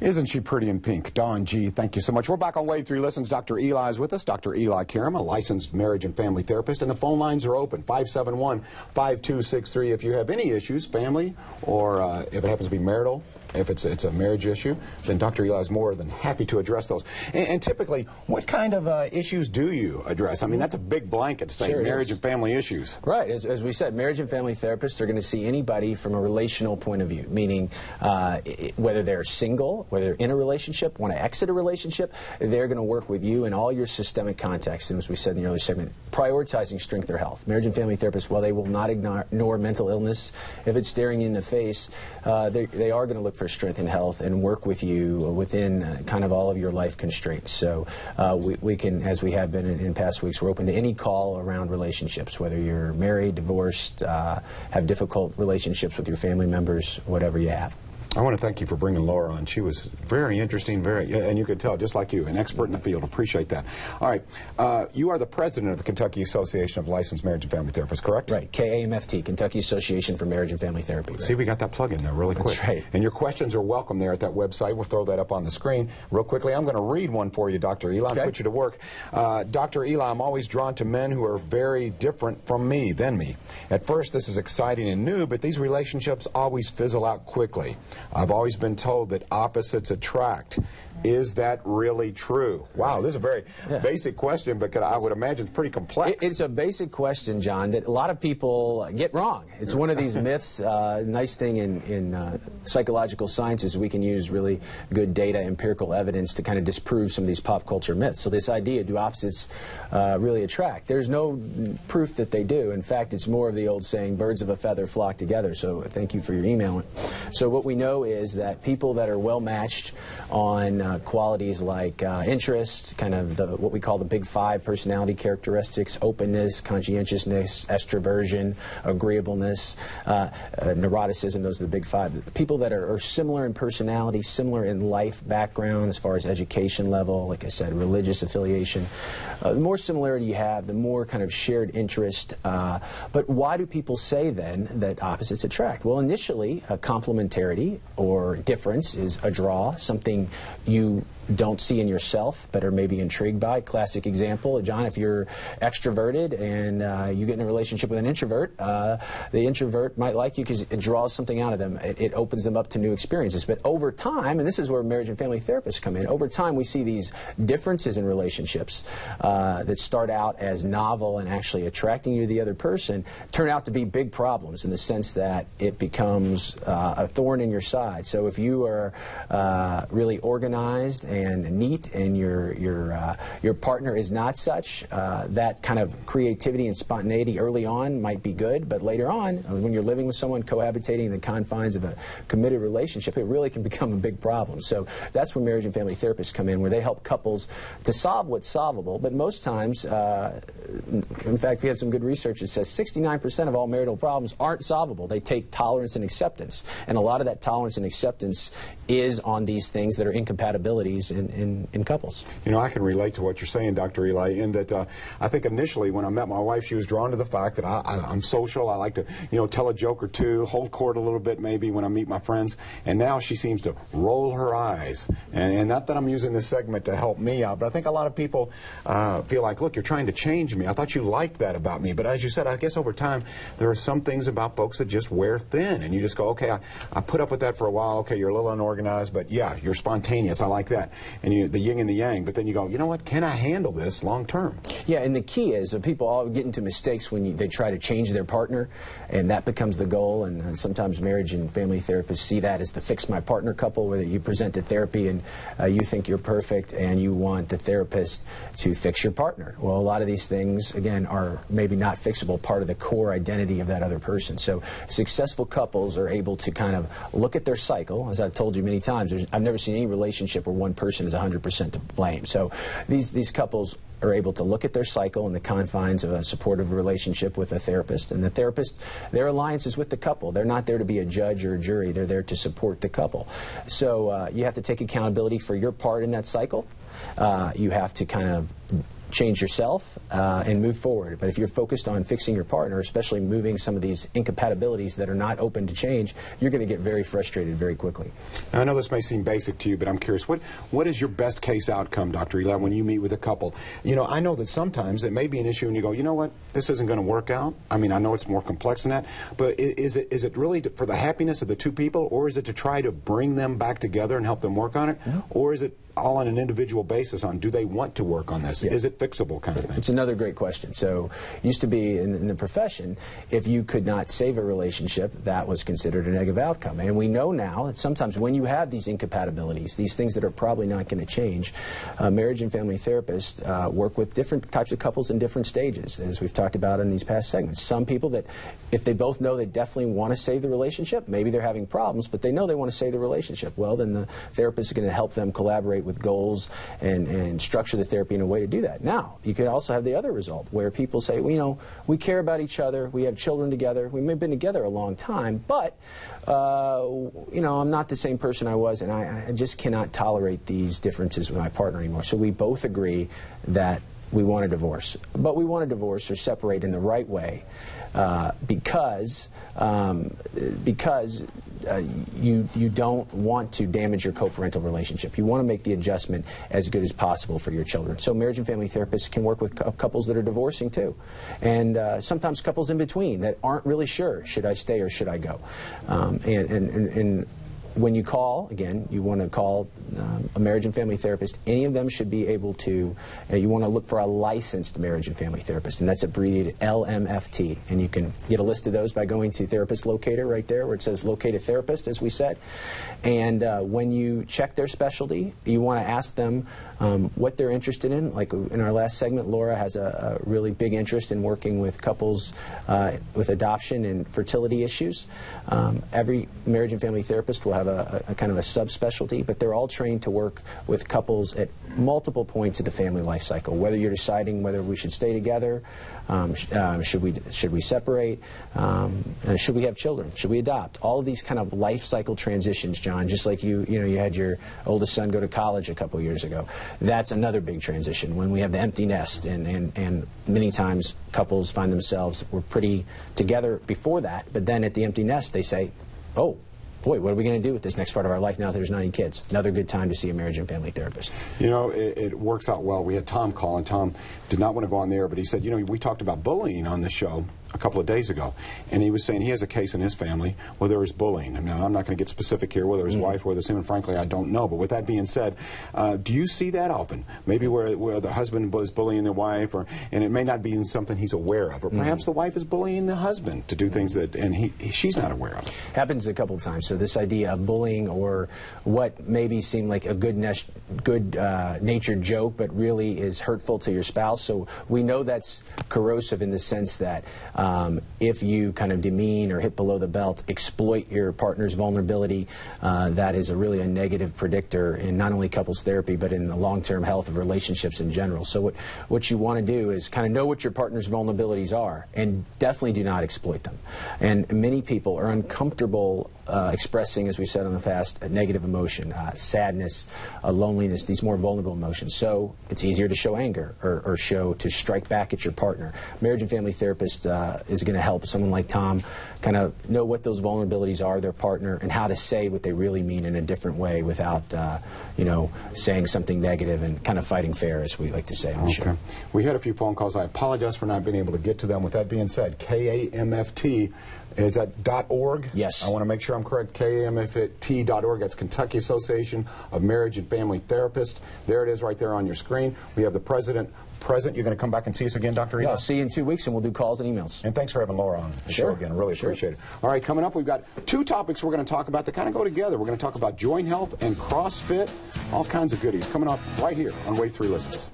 Isn't she pretty in pink? Dawn G., thank you so much. We're back on Wave 3 Listens. Dr. Eli is with us. Dr. Eli Karam, a licensed marriage and family therapist. And the phone lines are open, 571-5263. If you have any issues, family, or if it happens to be marital, if it's a marriage issue, then Dr. Eli is more than happy to address those. And typically, what kind of issues do you address? I mean, that's a big blanket to say marriage and family issues. Right. As we said, marriage and family therapists are going to see anybody from a relational point of view, meaning whether they're single, whether they're in a relationship, want to exit a relationship, they're going to work with you in all your systemic contexts. And as we said in the earlier segment, prioritizing strength or health. Marriage and family therapists, while they will not ignore mental illness, if it's staring you in the face, they are going to look for strength and health and work with you within kind of all of your life constraints. So we can, as we have been in past weeks, we're open to any call around relationships, whether you're married, divorced, have difficult relationships with your family members, whatever you have. I want to thank you for bringing Laura on. She was very interesting, and you could tell, just like you, an expert in the field. Appreciate that. All right. You are the president of the Kentucky Association of Licensed Marriage and Family Therapists, correct? Right. KAMFT, Kentucky Association for Marriage and Family Therapy. Right? See, we got that plug in there really quick. That's right. And your questions are welcome there at that website. We'll throw that up on the screen. Real quickly, I'm going to read one for you, Dr. Eli, and put you to work. Dr. Eli, I'm always drawn to men who are very different from me, than me. At first, this is exciting and new, but these relationships always fizzle out quickly. I've always been told that opposites attract. Is that really true? Wow, this is a very basic question, but I would imagine it's pretty complex. It's a basic question, John, that a lot of people get wrong. It's one of these myths. Nice thing in psychological sciences, we can use really good data, empirical evidence to kind of disprove some of these pop culture myths. So this idea, do opposites really attract? There's no proof that they do. In fact, it's more of the old saying, birds of a feather flock together. So thank you for your email. So what we know is that people that are well matched on qualities like interest, kind of what we call the big five personality characteristics: openness, conscientiousness, extroversion, agreeableness, neuroticism. Those are the big five. People that are similar in personality, similar in life background, as far as education level, like I said, religious affiliation. The more similarity you have, the more kind of shared interest. But why do people say then that opposites attract? Well, initially, complementarity or difference is a draw, something you don't see in yourself but are maybe intrigued by. Classic example, John, if you're extroverted and you get in a relationship with an introvert, the introvert might like you because it draws something out of them. It opens them up to new experiences. But over time, and this is where marriage and family therapists come in, over time we see these differences in relationships that start out as novel and actually attracting you to the other person turn out to be big problems in the sense that it becomes a thorn in your side. So if you are really organized and neat and your partner is not such, that kind of creativity and spontaneity early on might be good, but later on, when you're living with someone, cohabitating in the confines of a committed relationship, it really can become a big problem. So that's where marriage and family therapists come in, where they help couples to solve what's solvable. But most times, in fact, we have some good research that says 69% of all marital problems aren't solvable. They take tolerance and acceptance, and a lot of that tolerance and acceptance is on these things that are incompatibilities in couples. You know, I can relate to what you're saying, Dr. Eli, in that I think initially when I met my wife, she was drawn to the fact that I'm social. I like to, tell a joke or two, hold court a little bit maybe when I meet my friends. And now she seems to roll her eyes. And not that I'm using this segment to help me out, but I think a lot of people feel like, look, you're trying to change me. I thought you liked that about me. But as you said, I guess over time, there are some things about folks that just wear thin. And you just go, okay, I put up with that for a while. Okay, you're a little unorganized, but yeah, you're spontaneous. I like that. And the yin and the yang. But then you go, you know what? Can I handle this long term? Yeah, and the key is people all get into mistakes when they try to change their partner, and that becomes the goal. And sometimes marriage and family therapists see that as the fix my partner couple, where you present the therapy and you think you're perfect and you want the therapist to fix your partner. Well, a lot of these things, again, are maybe not fixable, part of the core identity of that other person. So successful couples are able to kind of look at their cycle. As I've told you many times, I've never seen any relationship where one person is 100% to blame. So these couples are able to look at their cycle in the confines of a supportive relationship with a therapist. And the therapist, their alliance is with the couple. They're not there to be a judge or a jury. They're there to support the couple. So you have to take accountability for your part in that cycle. You have to kind of change yourself and move forward. But if you're focused on fixing your partner, especially moving some of these incompatibilities that are not open to change, you're going to get very frustrated very quickly. Now, I know this may seem basic to you, but I'm curious, what is your best case outcome, Dr. Eli, when you meet with a couple? You know, I know that sometimes it may be an issue and you go, you know what, this isn't going to work out. I mean, I know it's more complex than that, but is it really for the happiness of the two people, or is it to try to bring them back together and help them work on it, or is it all on an individual basis on do they want to work on this? Yeah. Is it fixable kind of thing? It's another great question. So it used to be in the profession, if you could not save a relationship, that was considered a negative outcome. And we know now that sometimes when you have these incompatibilities, these things that are probably not going to change, marriage and family therapists work with different types of couples in different stages, as we've talked about in these past segments. Some people that, if they both know they definitely want to save the relationship, maybe they're having problems, but they know they want to save the relationship, well, then the therapist is going to help them collaborate with goals and structure the therapy in a way to do that. Now, you could also have the other result where people say, well, you know, we care about each other, we have children together, we may have been together a long time, but, you know, I'm not the same person I was, and I just cannot tolerate these differences with my partner anymore. So we both agree that we want a divorce. But we want a divorce or separate in the right way because you don't want to damage your co-parental relationship. You want to make the adjustment as good as possible for your children. So marriage and family therapists can work with couples that are divorcing too. And sometimes couples in between that aren't really sure, should I stay or should I go? And when you call, again, you want to call a marriage and family therapist. Any of them should be able to, you want to look for a licensed marriage and family therapist, and that's abbreviated LMFT. And you can get a list of those by going to Therapist Locator right there where it says Locate a Therapist, as we said. And when you check their specialty, you want to ask them what they're interested in. Like in our last segment, Laura has a really big interest in working with couples with adoption and fertility issues. Every marriage and family therapist will have a kind of a subspecialty, but they're all trained to work with couples at multiple points of the family life cycle. Whether you're deciding whether we should stay together, should we separate, should we have children, should we adopt? All of these kind of life cycle transitions, John. Just like you had your oldest son go to college a couple years ago. That's another big transition. When we have the empty nest, and many times couples find themselves were pretty together before that, but then at the empty nest they say, oh, boy, what are we going to do with this next part of our life now that there's not any kids? Another good time to see a marriage and family therapist. You know, it works out well. We had Tom call, and Tom did not want to go on the air, but he said, you know, we talked about bullying on the show a couple of days ago, and he was saying he has a case in his family where there was bullying. Now, I'm not going to get specific here, whether his wife, whether it's him, and frankly, I don't know. But with that being said, do you see that often? Maybe where the husband was bullying the wife, and it may not be something he's aware of, or perhaps the wife is bullying the husband to do things that she's not aware of. Happens a couple of times. So this idea of bullying, or what maybe seemed like a good-natured joke, but really is hurtful to your spouse. So we know that's corrosive in the sense that if you kind of demean or hit below the belt, exploit your partner's vulnerability, that is really a negative predictor in not only couples therapy, but in the long-term health of relationships in general. So what you want to do is kind of know what your partner's vulnerabilities are, and definitely do not exploit them. And many people are uncomfortable expressing, as we said in the past, a negative emotion, sadness, loneliness, these more vulnerable emotions. So it's easier to show anger or to strike back at your partner. Marriage and family therapist is going to help someone like Tom kind of know what those vulnerabilities are, their partner, and how to say what they really mean in a different way without, saying something negative, and kind of fighting fair, as we like to say on the show. We had a few phone calls. I apologize for not being able to get to them. With that being said, KAMFT, is that .org? Yes. I want to make sure I'm correct. KAMFT.org. That's Kentucky Association of Marriage and Family Therapists. There it is right there on your screen. We have the president present. You're going to come back and see us again, Dr. Eli? Yeah, I'll see you in 2 weeks, and we'll do calls and emails. And thanks for having Laura on the show again. I really appreciate it. All right, coming up, we've got two topics we're going to talk about that kind of go together. We're going to talk about joint health and CrossFit, all kinds of goodies coming up right here on Wave 3 Listens.